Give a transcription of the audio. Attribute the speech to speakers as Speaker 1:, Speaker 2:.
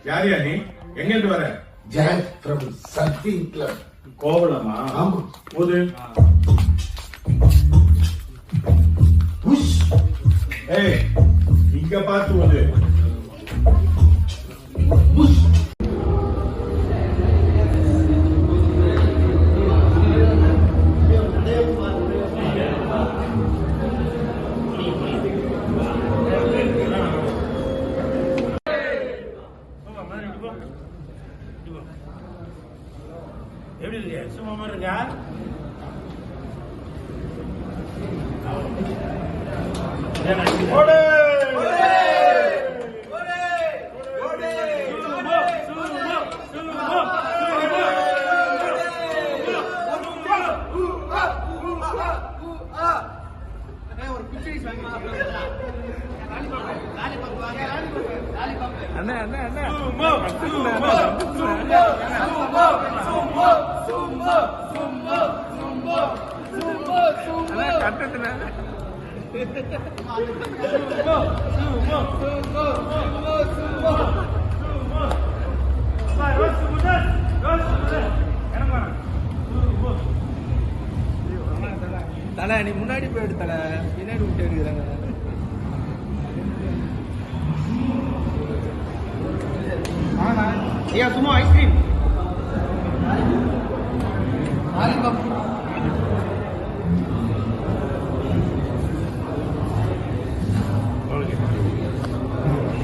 Speaker 1: யாரியா நீ எங்க இருந்து வர?
Speaker 2: Jayanth from Shakti club.
Speaker 1: கோவலமா?
Speaker 2: ஆமா.
Speaker 1: போது
Speaker 2: புஷ்.
Speaker 1: ஏய் இங்க பார்த்து போது
Speaker 2: புஷ்.
Speaker 1: எப்படி இருக்கு? சும்மா இருக்கா? அண்ணா அண்ணா அண்ணா கட்டத்துல தலை நீ முன்னாடி போயிடு தலை, பின்னாடி விட்டு எடுக்கிறாங்க. ஐயா சும்மா ஐஸ்கிரீம்